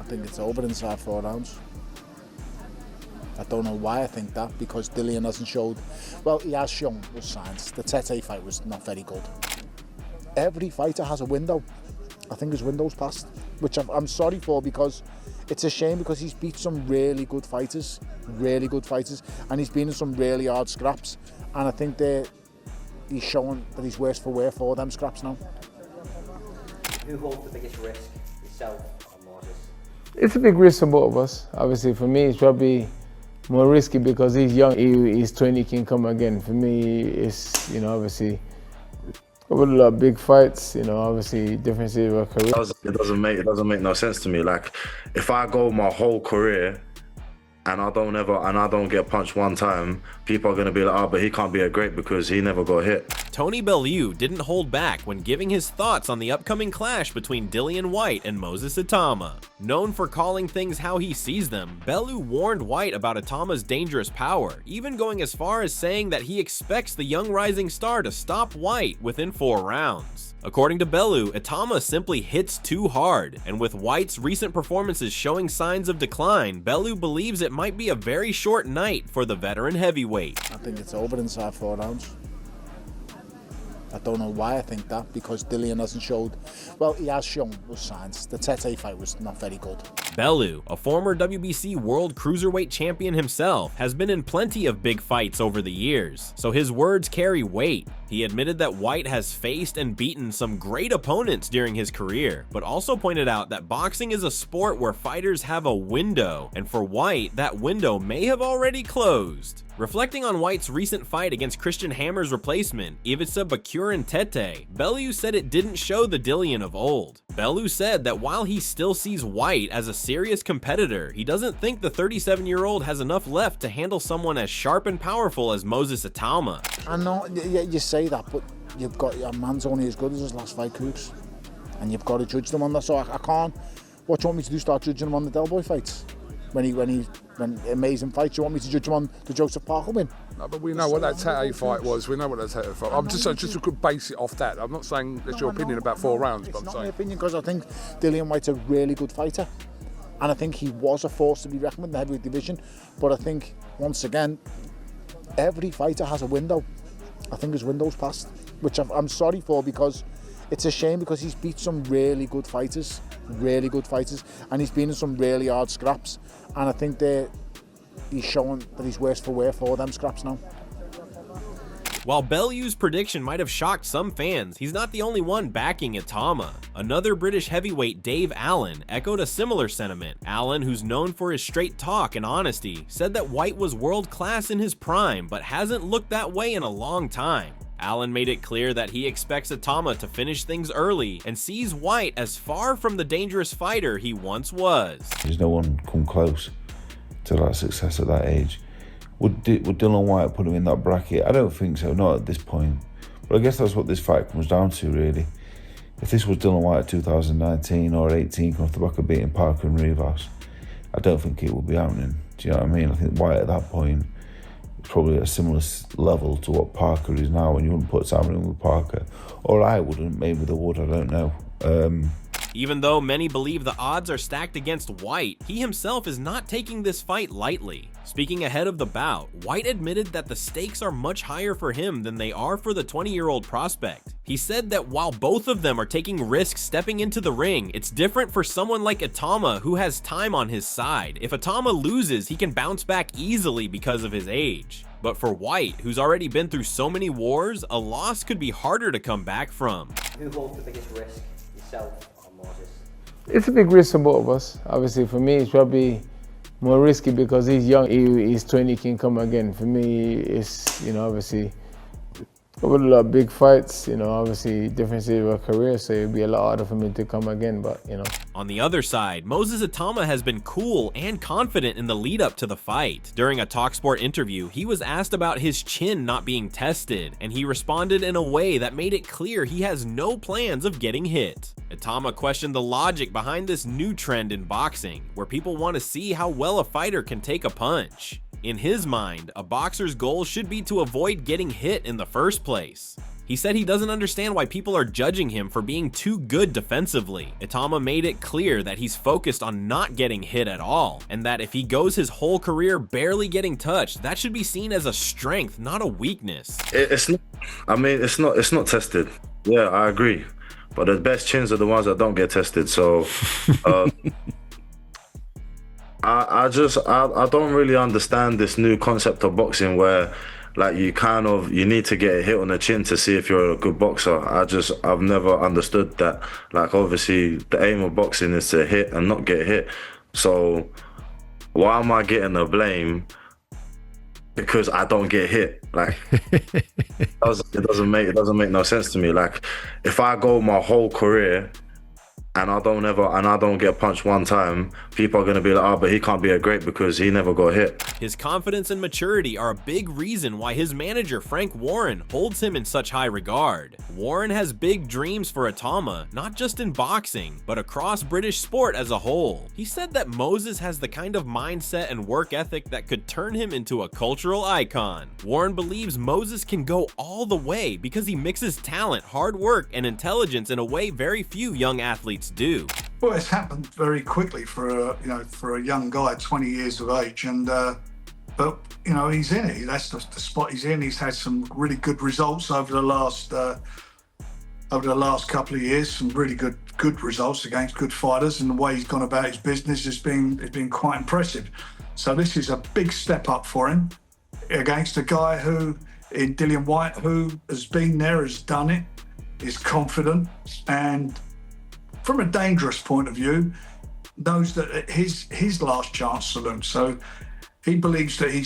think it's over inside 4 rounds. I don't know why I think that, because Dillian hasn't showed... Well, he has shown with signs. The Tete fight was not very good. Every fighter has a window. I think his window's passed, which I'm sorry for, because it's a shame, because he's beat some really good fighters, and he's been in some really hard scraps, and I think he's showing that he's worse for wear for them scraps now. Who holds the biggest risk, yourself or Moses? It's a big risk for both of us. Obviously, for me, it's probably more risky because he's young. He's 20, he can come again. For me, it's, obviously, a lot of big fights, obviously different stage of our career. It doesn't make no sense to me. Like, if I go my whole career and I don't get punched one time, people are gonna be like, oh, but he can't be a great because he never got hit. Tony Bellew didn't hold back when giving his thoughts on the upcoming clash between Dillian Whyte and Moses Itauma. Known for calling things how he sees them, Bellew warned Whyte about Itauma's dangerous power, even going as far as saying that he expects the young rising star to stop Whyte within 4 rounds. According to Bellew, Itauma simply hits too hard, and with Whyte's recent performances showing signs of decline, Bellew believes it might be a very short night for the veteran heavyweight. I think it's over inside 4 rounds. I don't know why I think that, because Dillian hasn't showed... Well, he has shown with signs. The Tete fight was not very good. Bellew, a former WBC World Cruiserweight champion himself, has been in plenty of big fights over the years, so his words carry weight. He admitted that Whyte has faced and beaten some great opponents during his career, but also pointed out that boxing is a sport where fighters have a window, and for Whyte, that window may have already closed. Reflecting on Whyte's recent fight against Christian Hammer's replacement, Ivica Bakurin Tete, Bellew said it didn't show the Dillian of old. Bellew said that while he still sees Whyte as a serious competitor, he doesn't think the 37-year-old has enough left to handle someone as sharp and powerful as Moses Itauma. I know, you say that, but you've got, a man's only as good as his last 5 coups, and you've got to judge them on that. So I can't. What do you want me to do? Start judging him on the Del Boy fights? When amazing fights, you want me to judge him on the Joseph Parker win? No, but we know what that Tete fight was. We know what that Tete fight. I'm just could base it off that. I'm not saying that's your opinion about 4 rounds, but I'm saying. It's not my opinion, because I think Dillian Whyte's a really good fighter, and I think he was a force to be reckoned with in the heavyweight division. But I think, once again, every fighter has a window. I think his window's passed, which I'm sorry for, because it's a shame, because he's beat some really good fighters, and he's been in some really hard scraps, and I think he's showing that he's worse for wear for them scraps now. While Bellew's prediction might have shocked some fans, he's not the only one backing Itauma. Another British heavyweight, Dave Allen, echoed a similar sentiment. Allen, who's known for his straight talk and honesty, said that Whyte was world-class in his prime, but hasn't looked that way in a long time. Allen made it clear that he expects Itauma to finish things early and sees Whyte as far from the dangerous fighter he once was. There's no one come close to that success at that age. Would Dillian Whyte put him in that bracket? I don't think so, not at this point. But I guess that's what this fight comes down to, really. If this was Dillian Whyte 2019 or 18 coming off the back of beating Parker and Rivas, I don't think it would be happening. Do you know what I mean? I think Whyte at that point is probably at a similar level to what Parker is now, and you wouldn't put Simon in with Parker. Or I wouldn't, maybe they would, I don't know. Even though many believe the odds are stacked against Whyte, he himself is not taking this fight lightly. Speaking ahead of the bout, Whyte admitted that the stakes are much higher for him than they are for the 20-year-old prospect. He said that while both of them are taking risks stepping into the ring, it's different for someone like Itauma, who has time on his side. If Itauma loses, he can bounce back easily because of his age. But for Whyte, who's already been through so many wars, a loss could be harder to come back from. Who holds the biggest risk, yourself or Moses? It's a big risk for both of us. Obviously, for me, it's probably more risky because he's young. He's 20, he can come again. For me, it's, obviously, a lot of big fights, obviously different stage of our career, so it'd be a lot harder for me to come again, but, On the other side, Moses Itauma has been cool and confident in the lead up to the fight. During a TalkSport interview, he was asked about his chin not being tested, and he responded in a way that made it clear he has no plans of getting hit. Itauma questioned the logic behind this new trend in boxing, where people want to see how well a fighter can take a punch. In his mind, a boxer's goal should be to avoid getting hit in the first place. He said he doesn't understand why people are judging him for being too good defensively. Itauma made it clear that he's focused on not getting hit at all, and that if he goes his whole career barely getting touched, that should be seen as a strength, not a weakness. It's not, I mean, it's not tested. Yeah, I agree. But the best chins are the ones that don't get tested. So I don't really understand this new concept of boxing where like you need to get a hit on the chin to see if you're a good boxer. I've never understood that. Like obviously the aim of boxing is to hit and not get hit. So why am I getting the blame because I don't get hit? Like it doesn't make no sense to me. Like if I go my whole career and I don't get punched one time, people are gonna be like, oh, but he can't be a great because he never got hit. His confidence and maturity are a big reason why his manager, Frank Warren, holds him in such high regard. Warren has big dreams for Itauma, not just in boxing, but across British sport as a whole. He said that Moses has the kind of mindset and work ethic that could turn him into a cultural icon. Warren believes Moses can go all the way because he mixes talent, hard work, and intelligence in a way very few young athletes do. Well, it's happened very quickly for a young guy, 20 years of age, and but he's in it. That's the spot he's in. He's had some really good results over the last couple of years. Some really good results against good fighters, and the way he's gone about his business has been quite impressive. So this is a big step up for him against a guy in Dillian Whyte, who has been there, has done it, is confident, and from a dangerous point of view, knows that his last chance saloon. So he believes that he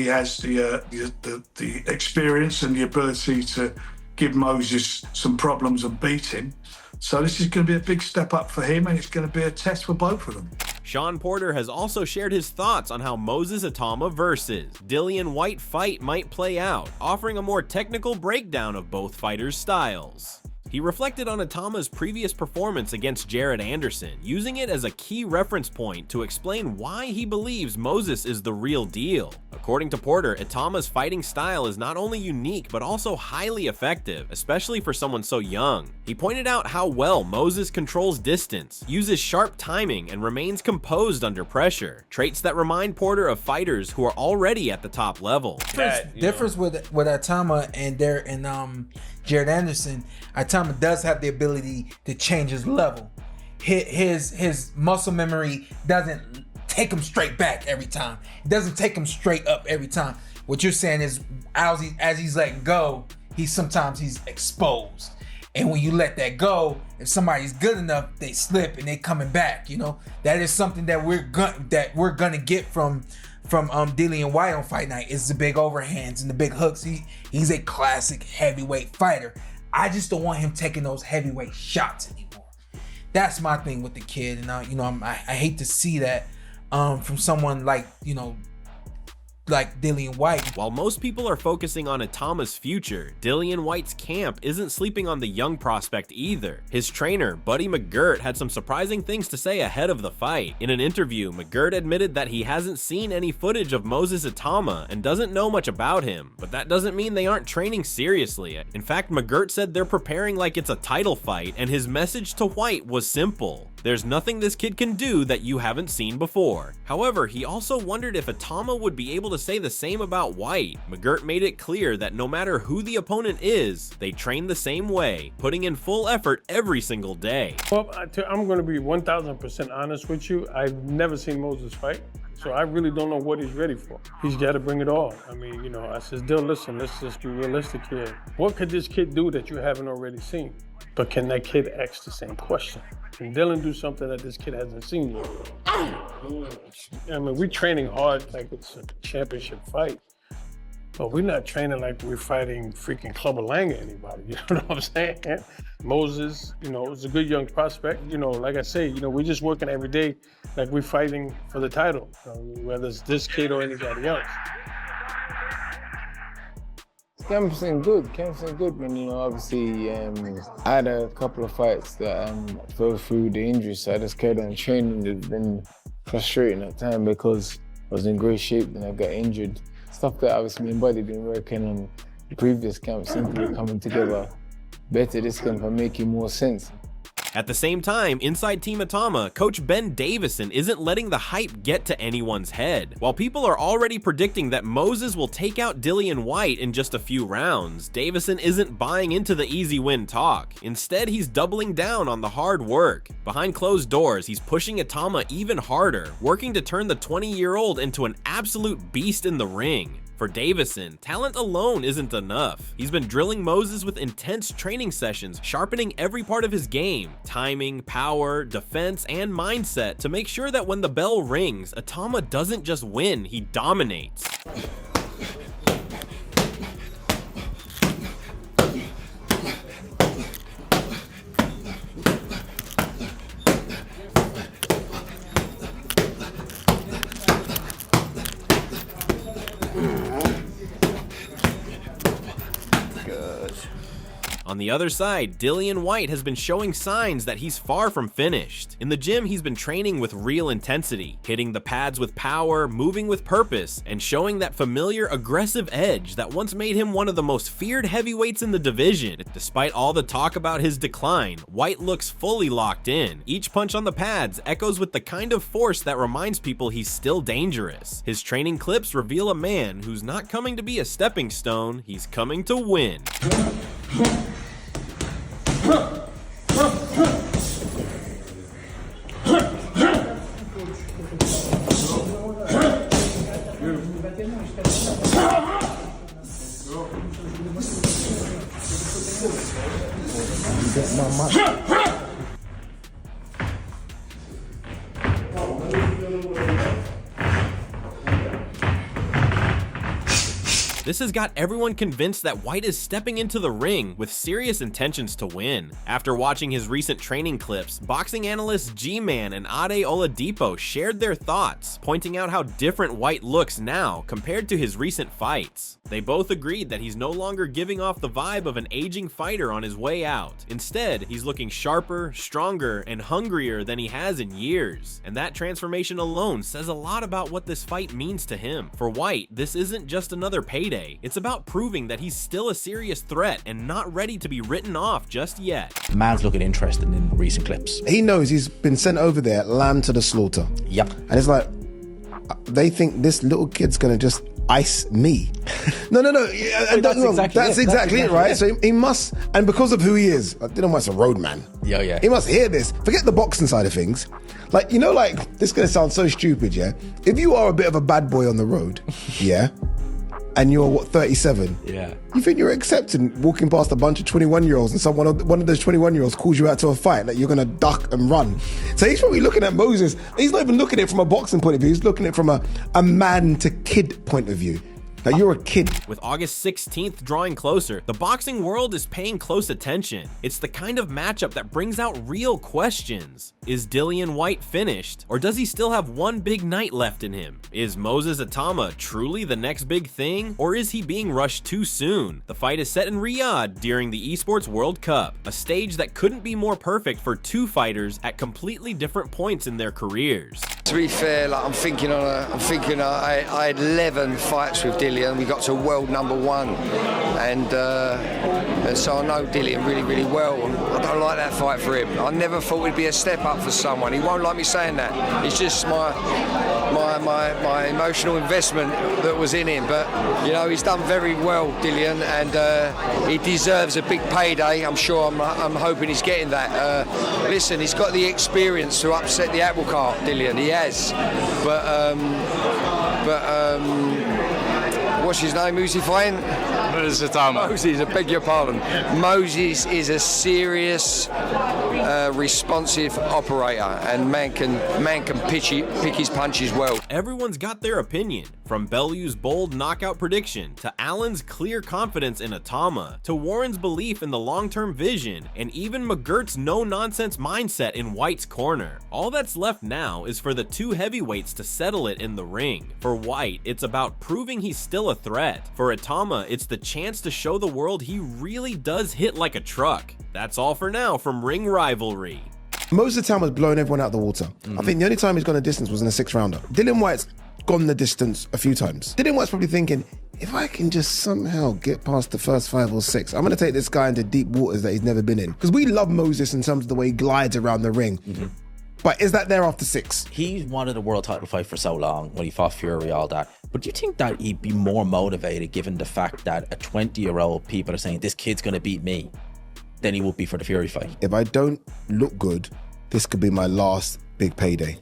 has the experience and the ability to give Moses some problems and beat him. So this is going to be a big step up for him, and it's going to be a test for both of them. Sean Porter has also shared his thoughts on how Moses Itauma versus Dillian Whyte fight might play out, offering a more technical breakdown of both fighters' styles. He reflected on Itauma's previous performance against Jared Anderson, using it as a key reference point to explain why he believes Moses is the real deal. According to Porter, Itauma's fighting style is not only unique but also highly effective, especially for someone so young. He pointed out how well Moses controls distance, uses sharp timing, and remains composed under pressure, traits that remind Porter of fighters who are already at the top level. Difference with Itauma and Jared Anderson, Itauma does have the ability to change his level. His muscle memory doesn't take him straight back every time. It doesn't take him straight up every time. What you're saying is, as he's letting go, sometimes he's exposed. And when you let that go, if somebody's good enough, they slip and they coming back. That is something that we're gonna get from Dillian Whyte on Fight Night, is the big overhands and the big hooks. He's a classic heavyweight fighter. I just don't want him taking those heavyweight shots anymore. That's my thing with the kid, and I hate to see that from someone like Dillian Whyte. While most people are focusing on Itauma's future, Dillian Whyte's camp isn't sleeping on the young prospect either. His trainer, Buddy McGirt, had some surprising things to say ahead of the fight. In an interview, McGirt admitted that he hasn't seen any footage of Moses Itauma and doesn't know much about him, but that doesn't mean they aren't training seriously. In fact, McGirt said they're preparing like it's a title fight, and his message to Whyte was simple: there's nothing this kid can do that you haven't seen before. However, he also wondered if Itauma would be able to say the same about Whyte. McGirt made it clear that no matter who the opponent is, they train the same way, putting in full effort every single day. Well, I'm going to be 1,000% honest with you. I've never seen Moses fight, so I really don't know what he's ready for. He's got to bring it all. I mean, I said, Dill, listen, let's just be realistic here. What could this kid do that you haven't already seen? But can that kid ask the same question? Can Dylan do something that this kid hasn't seen yet? I mean, we're training hard like it's a championship fight, but we're not training like we're fighting freaking Clubber Lang or anybody, you know what I'm saying? Moses, is a good young prospect. Like I say, we're just working every day like we're fighting for the title, whether it's this kid or anybody else. Camp's been good, man. Obviously, I had a couple of fights that fell through the injury, so I just carried on training. It's been frustrating at times because I was in great shape, then I got injured. Stuff that obviously me and Buddy been working on previous camps seem to be coming together better this camp and making more sense. At the same time, inside Team Itauma, Coach Ben Davison isn't letting the hype get to anyone's head. While people are already predicting that Moses will take out Dillian Whyte in just a few rounds, Davison isn't buying into the easy win talk. Instead, he's doubling down on the hard work. Behind closed doors, he's pushing Itauma even harder, working to turn the 20-year-old into an absolute beast in the ring. For Davison, talent alone isn't enough. He's been drilling Moses with intense training sessions, sharpening every part of his game, timing, power, defense, and mindset to make sure that when the bell rings, Itauma doesn't just win, he dominates. On the other side, Dillian Whyte has been showing signs that he's far from finished. In the gym, he's been training with real intensity, hitting the pads with power, moving with purpose, and showing that familiar aggressive edge that once made him one of the most feared heavyweights in the division. Despite all the talk about his decline, Whyte looks fully locked in. Each punch on the pads echoes with the kind of force that reminds people he's still dangerous. His training clips reveal a man who's not coming to be a stepping stone, he's coming to win. This has got everyone convinced that Whyte is stepping into the ring with serious intentions to win. After watching his recent training clips, boxing analysts G-Man and Ade Oladipo shared their thoughts, pointing out how different Whyte looks now compared to his recent fights. They both agreed that he's no longer giving off the vibe of an aging fighter on his way out. Instead, he's looking sharper, stronger, and hungrier than he has in years. And that transformation alone says a lot about what this fight means to him. For Whyte, this isn't just another payday. It's about proving that he's still a serious threat and not ready to be written off just yet. The man's looking interested in recent clips. He knows he's been sent over there, lamb to the slaughter. Yep. And it's like, they think this little kid's gonna just ice me. No. That's exactly it, right? So he must, and because of who he is, Dillian Whyte's a road man. Yeah. He must hear this. Forget the boxing side of things. Like, this is gonna sound so stupid, yeah? If you are a bit of a bad boy on the road, yeah, and you're 37, yeah, you think you're accepting walking past a bunch of 21-year-olds and one of those 21-year-olds calls you out to a fight, like you're gonna duck and run. So he's probably looking at Moses. He's not even looking at it from a boxing point of view. He's looking at it from a man to kid point of view. Now you're a kid. With August 16th drawing closer, the boxing world is paying close attention. It's the kind of matchup that brings out real questions. Is Dillian Whyte finished, or does he still have one big night left in him? Is Moses Itauma truly the next big thing, or is he being rushed too soon? The fight is set in Riyadh during the Esports World Cup, a stage that couldn't be more perfect for two fighters at completely different points in their careers. To be fair, I'm thinking I had 11 fights with Dillian. We got to world #1, and so I know Dillian really, really well. I don't like that fight for him. I never thought it'd be a step up for someone. He won't like me saying that. It's just my emotional investment that was in him. But he's done very well, Dillian, and he deserves a big payday. I'm sure. I'm hoping he's getting that. Listen, he's got the experience to upset the apple cart, Dillian. He has, but what's his name? Who's he fighting? Moses Itauma. Moses, I beg your pardon. Moses is a serious, responsive operator, and man can pick his punches well. Everyone's got their opinion, from Bellew's bold knockout prediction to Allen's clear confidence in Itauma, to Warren's belief in the long-term vision, and even McGirt's no-nonsense mindset in Whyte's corner. All that's left now is for the two heavyweights to settle it in the ring. For Whyte, it's about proving he's still a threat. For Itauma, it's the chance to show the world he really does hit like a truck. That's all for now from Ring Rivalry. Moses Itauma's blown everyone out of the water. I think the only time he's gone the distance was in a 6th rounder. Dillian Whyte's gone the distance a few times. Dillian Whyte's probably thinking, if I can just somehow get past the first 5 or 6, I'm going to take this guy into deep waters that he's never been in. Because we love Moses in terms of the way he glides around the ring. But is that there after 6? He wanted a world title fight for so long when he fought Fury, all that. But do you think that he'd be more motivated given the fact that a 20-year-old people are saying this kid's going to beat me than he would be for the Fury fight? If I don't look good, this could be my last big payday.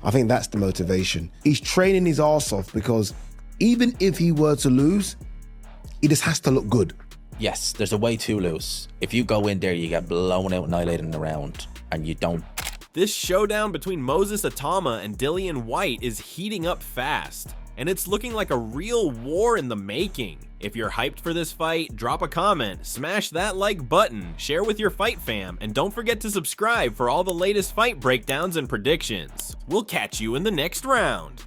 I think that's the motivation. He's training his arse off because even if he were to lose, he just has to look good. Yes, there's a way to lose. If you go in there, you get blown out, annihilated in the round, and you don't. This showdown between Moses Itauma and Dillian Whyte is heating up fast, and it's looking like a real war in the making. If you're hyped for this fight, drop a comment, smash that like button, share with your fight fam, and don't forget to subscribe for all the latest fight breakdowns and predictions. We'll catch you in the next round.